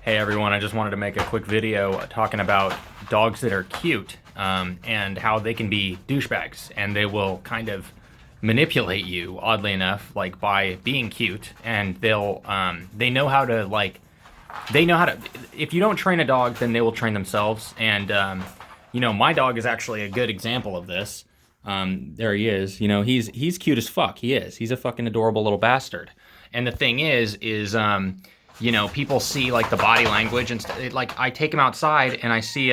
Hey everyone, I just wanted to make a quick video talking about dogs that are cute and how they can be douchebags, and they will kind of manipulate you, oddly enough, like by being cute, and they know how to if you don't train a dog, then they will train themselves, and my dog is actually a good example of this. There he is. He's cute as fuck. He's a fucking adorable little bastard. And the thing is, people see like the body language and stuff. Like I take him outside and I see,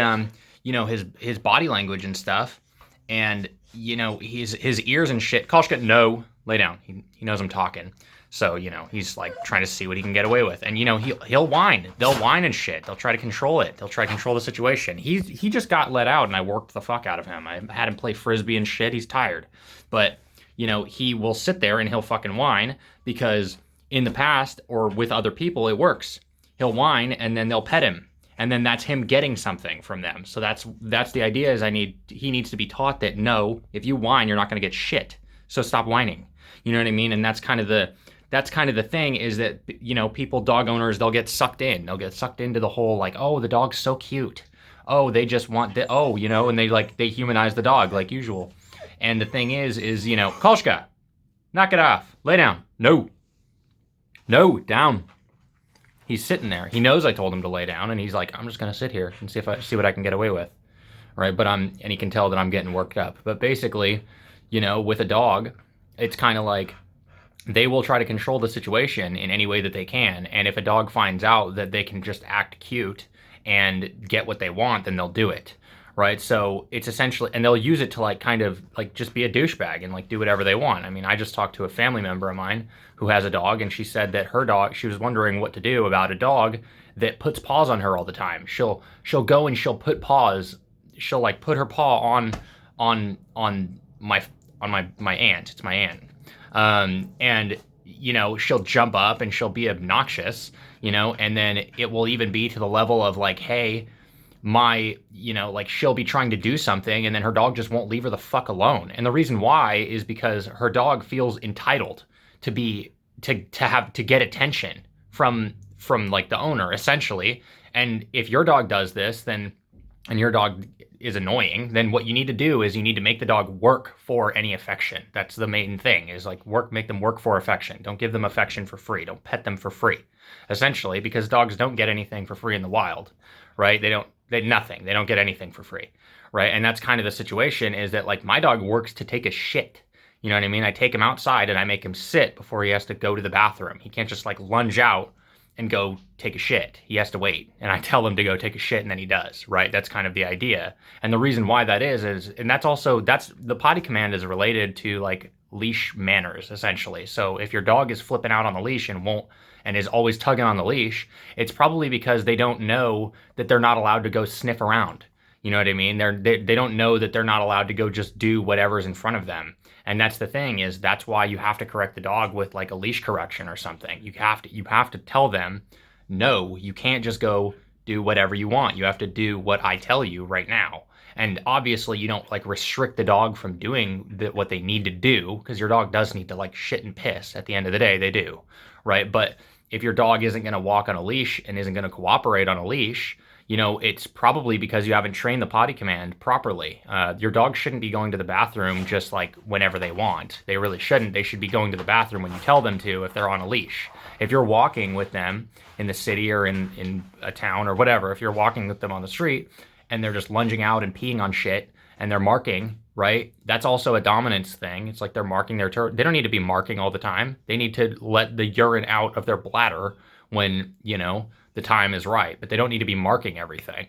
his body language and stuff, and his ears and shit. Koshka, no, lay down. He knows I'm talking, so he's like trying to see what he can get away with, and he'll whine. They'll whine and shit. They'll try to control it. They'll try to control the situation. He just got let out, and I worked the fuck out of him. I had him play frisbee and shit. He's tired, but he will sit there and he'll fucking whine because in the past or with other people, it works. He'll whine and then they'll pet him. And then that's him getting something from them. So that's the idea is he needs to be taught that no, if you whine, you're not going to get shit. So stop whining. You know what I mean? And that's kind of the thing is that, people, dog owners, they'll get sucked in. They'll get sucked into the whole like, oh, the dog's so cute. Oh, they just want and they humanize the dog like usual. And the thing is, Kolshka, knock it off. Lay down. No, down. He's sitting there. He knows I told him to lay down, and he's like, I'm just gonna sit here and see what I can get away with, right? And he can tell that I'm getting worked up. But basically, with a dog, it's kind of like they will try to control the situation in any way that they can. And if a dog finds out that they can just act cute and get what they want, then they'll do it. Right, so it's essentially, and they'll use it to like kind of like just be a douchebag and like do whatever they want. I mean, I just talked to a family member of mine who has a dog, and she said that her dog, she was wondering what to do about a dog that puts paws on her all the time. She'll go and she'll put paws, she'll like put her paw on my aunt. It's my aunt, and she'll jump up and she'll be obnoxious, and then it will even be to the level of like, hey, she'll be trying to do something and then her dog just won't leave her the fuck alone. And the reason why is because her dog feels entitled to get attention from like the owner, essentially. And if your dog does this, and your dog is annoying, then what you need to do is you need to make the dog work for any affection. That's the main thing, is like make them work for affection. Don't give them affection for free. Don't pet them for free, essentially, because dogs don't get anything for free in the wild, right? They don't get anything for free, right? And that's kind of the situation, is that like my dog works to take a shit. You know what I mean? I take him outside and I make him sit before he has to go to the bathroom. He can't just like lunge out and go take a shit. He has to wait. And I tell him to go take a shit and then he does, right? That's kind of the idea. And the reason why that is and that's the potty command is related to like leash manners, essentially. So if your dog is flipping out on the leash and is always tugging on the leash, it's probably because they don't know that they're not allowed to go sniff around. You know what I mean? They don't know that they're not allowed to go just do whatever's in front of them. And that's the thing, is that's why you have to correct the dog with like a leash correction or something. You have to tell them, no, you can't just go do whatever you want. You have to do what I tell you right now. And obviously you don't like restrict the dog from doing what they need to do, because your dog does need to like shit and piss. At the end of the day, they do, right? But if your dog isn't going to walk on a leash and isn't going to cooperate on a leash, it's probably because you haven't trained the potty command properly. Your dog shouldn't be going to the bathroom just like whenever they want. They really shouldn't. They should be going to the bathroom when you tell them to, if they're on a leash. If you're walking with them in the city or in a town or whatever, if you're walking with them on the street and they're just lunging out and peeing on shit and they're marking, right? That's also a dominance thing. It's like they're marking their turf. They don't need to be marking all the time. They need to let the urine out of their bladder when, the time is right, but they don't need to be marking everything,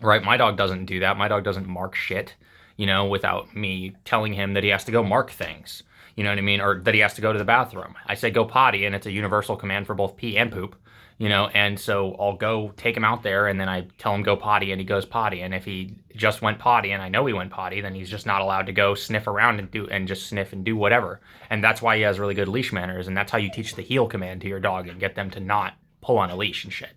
right? My dog doesn't do that. My dog doesn't mark shit, without me telling him that he has to go mark things, you know what I mean? Or that he has to go to the bathroom. I say go potty, and it's a universal command for both pee and poop, and so I'll go take him out there and then I tell him go potty and he goes potty. And if he just went potty and I know he went potty, then he's just not allowed to go sniff around and just sniff and do whatever. And that's why he has really good leash manners. And that's how you teach the heel command to your dog and get them to not pull on a leash and shit,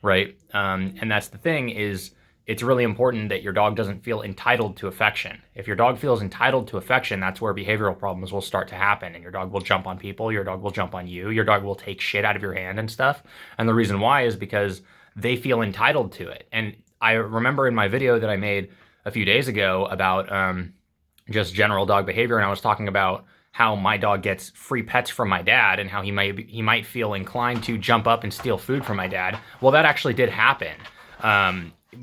right? And that's the thing, is it's really important that your dog doesn't feel entitled to affection. If your dog feels entitled to affection, that's where behavioral problems will start to happen. And your dog will jump on people, your dog will jump on you, your dog will take shit out of your hand and stuff. And the reason why is because they feel entitled to it. And I remember in my video that I made a few days ago about just general dog behavior, and I was talking about how my dog gets free pets from my dad and how he might feel inclined to jump up and steal food from my dad. Well, that actually did happen.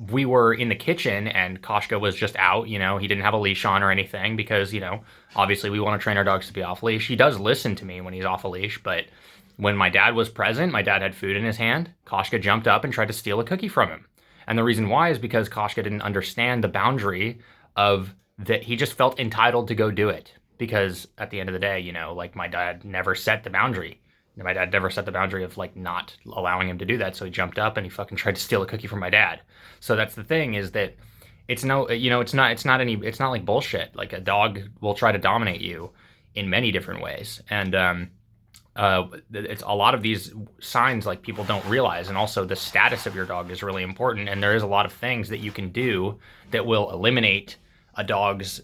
We were in the kitchen and Koshka was just out, you know, he didn't have a leash on or anything because, you know, obviously we want to train our dogs to be off leash. He does listen to me when he's off a leash, but when my dad was present, my dad had food in his hand, Koshka jumped up and tried to steal a cookie from him. And the reason why is because Koshka didn't understand the boundary of that. He just felt entitled to go do it because at the end of the day, you know, like my dad never set the boundary. My dad never set the boundary of like not allowing him to do that. So he jumped up and he fucking tried to steal a cookie from my dad. So that's the thing is that it's no, you know, it's not like bullshit. Like a dog will try to dominate you in many different ways. And, it's a lot of these signs like people don't realize. And also the status of your dog is really important. And there is a lot of things that you can do that will eliminate a dog's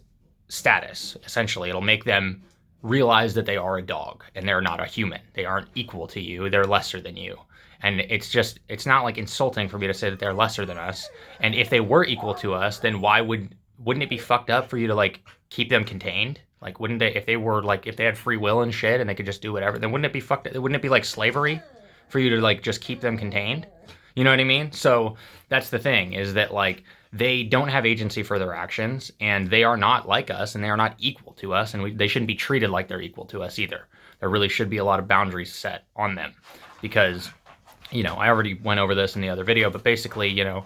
status. Essentially, it'll make them realize that they are a dog and they're not a human. They aren't equal to you. They're lesser than you. And it's not like insulting for me to say that they're lesser than us. And if they were equal to us, then wouldn't it be fucked up for you to like keep them contained? Like, wouldn't they, if they had free will and shit and they could just do whatever, then wouldn't it be fucked up? Wouldn't it be like slavery for you to like just keep them contained? You know what I mean? So that's the thing is that like, they don't have agency for their actions and they are not like us and they are not equal to us and they shouldn't be treated like they're equal to us either. There really should be a lot of boundaries set on them because, you know, I already went over this in the other video, but basically, you know,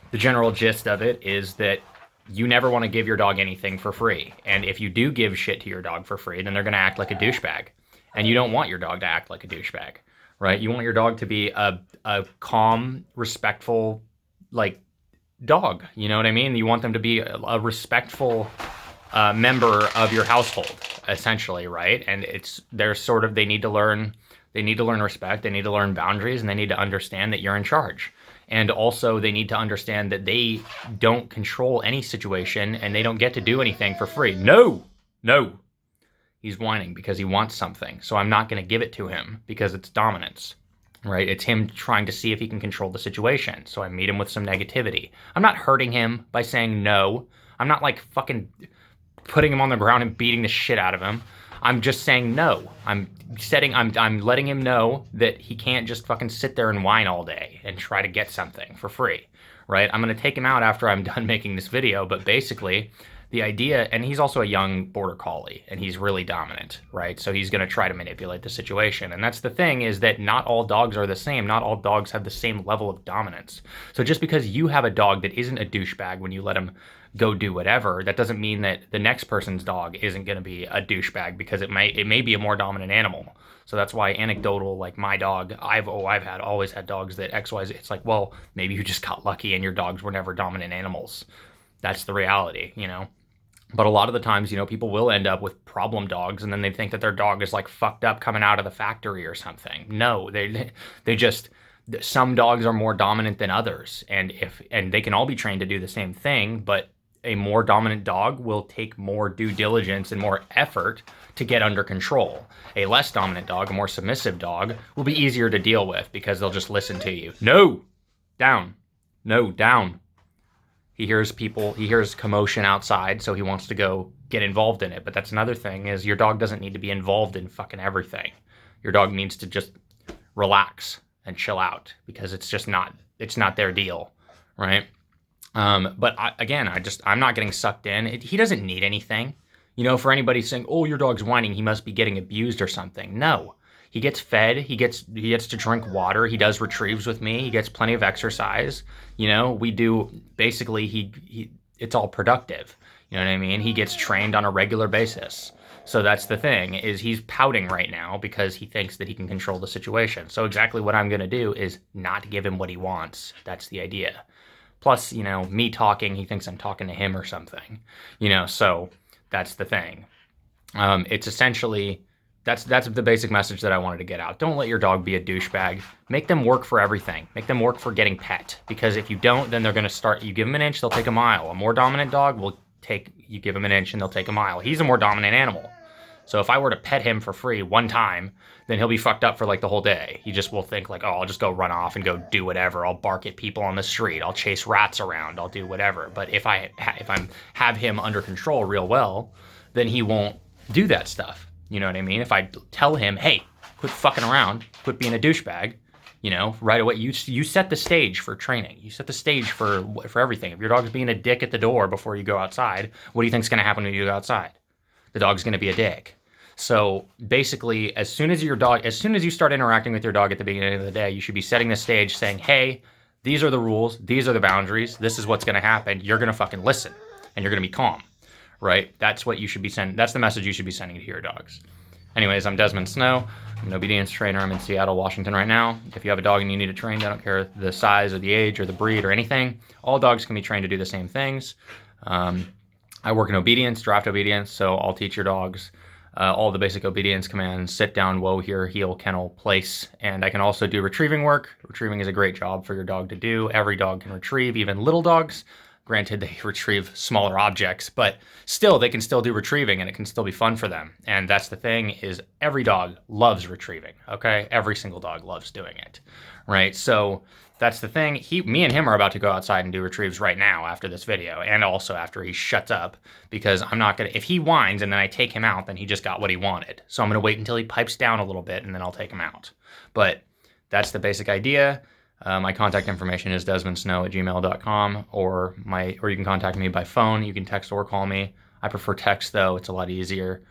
the general gist of it is that you never want to give your dog anything for free. And if you do give shit to your dog for free, then they're going to act like a douchebag. And you don't want your dog to act like a douchebag, right? You want your dog to be a calm, respectful, like, dog, you know what I mean? You want them to be a respectful member of your household, essentially, right? And they need to learn respect, they need to learn boundaries, and they need to understand that you're in charge. And also they need to understand that they don't control any situation and they don't get to do anything for free. No. He's whining because he wants something. So I'm not going to give it to him because it's dominance. Right? It's him trying to see if he can control the situation. So I meet him with some negativity. I'm not hurting him by saying no. I'm not like fucking putting him on the ground and beating the shit out of him. I'm just saying no. I'm letting him know that he can't just fucking sit there and whine all day and try to get something for free. Right? I'm going to take him out after I'm done making this video, but basically the idea, and he's also a young border collie and he's really dominant, right? So he's going to try to manipulate the situation. And that's the thing is that not all dogs are the same. Not all dogs have the same level of dominance. So just because you have a dog that isn't a douchebag when you let him go do whatever, that doesn't mean that the next person's dog isn't going to be a douchebag because it may be a more dominant animal. So that's why anecdotal, like my dog, I've always had dogs that XYZ. It's like, well, maybe you just got lucky and your dogs were never dominant animals. That's the reality, you know? But a lot of the times, you know, people will end up with problem dogs and then they think that their dog is like fucked up coming out of the factory or something. No, they just, some dogs are more dominant than others. And they can all be trained to do the same thing, but a more dominant dog will take more due diligence and more effort to get under control. A less dominant dog, a more submissive dog, will be easier to deal with because they'll just listen to you. No, down. No, down. He hears commotion outside, so he wants to go get involved in it. But that's another thing is your dog doesn't need to be involved in fucking everything. Your dog needs to just relax and chill out because it's not their deal, right? But I'm not getting sucked in. He doesn't need anything. You know, for anybody saying, oh, your dog's whining, he must be getting abused or something. No. He gets fed, he gets to drink water, he does retrieves with me, he gets plenty of exercise. You know, we do, basically, it's all productive. You know what I mean? He gets trained on a regular basis. So that's the thing, is he's pouting right now because he thinks that he can control the situation. So exactly what I'm going to do is not give him what he wants. That's the idea. Plus, you know, me talking, he thinks I'm talking to him or something. You know, so that's the thing. It's essentially That's the basic message that I wanted to get out. Don't let your dog be a douchebag. Make them work for everything. Make them work for getting pet. Because if you don't, then they're going to start, you give them an inch, they'll take a mile. A more dominant dog will you give them an inch and they'll take a mile. He's a more dominant animal. So if I were to pet him for free one time, then he'll be fucked up for like the whole day. He just will think like, oh, I'll just go run off and go do whatever. I'll bark at people on the street. I'll chase rats around. I'll do whatever. But if I have him under control real well, then he won't do that stuff. You know what I mean? If I tell him, hey, quit fucking around, quit being a douchebag, you know, right away, you set the stage for training. You set the stage for everything. If your dog's being a dick at the door before you go outside, what do you think's going to happen when you go outside? The dog's going to be a dick. So basically, as soon as you start interacting with your dog at the beginning of the day, you should be setting the stage saying, hey, these are the rules. These are the boundaries. This is what's going to happen. You're going to fucking listen and you're going to be calm, right? That's what you should be sending. That's the message you should be sending to your dogs. Anyways, I'm Desmond Snow. I'm an obedience trainer. I'm in Seattle, Washington right now. If you have a dog and you need to train, I don't care the size or the age or the breed or anything. All dogs can be trained to do the same things. I work in obedience, draft obedience, so I'll teach your dogs all the basic obedience commands: sit down, whoa, here, heel, kennel, place. And I can also do retrieving work. Retrieving is a great job for your dog to do. Every dog can retrieve, even little dogs. Granted, they retrieve smaller objects, but still, they can still do retrieving and it can still be fun for them. And that's the thing, is every dog loves retrieving, okay? Every single dog loves doing it, right? So that's the thing. Me and him are about to go outside and do retrieves right now after this video, and also after he shuts up, because I'm not gonna, if he whines and then I take him out, then he just got what he wanted. So I'm gonna wait until he pipes down a little bit and then I'll take him out. But that's the basic idea. My contact information is desmondsnow@gmail.com, or you can contact me by phone. You can text or call me. I prefer text though. It's a lot easier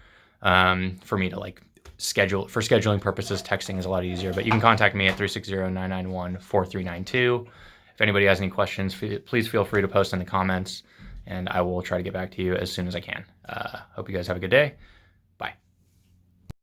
for me to like schedule. For scheduling purposes, texting is a lot easier, but you can contact me at 360-991-4392. If anybody has any questions, please feel free to post in the comments and I will try to get back to you as soon as I can. Hope you guys have a good day.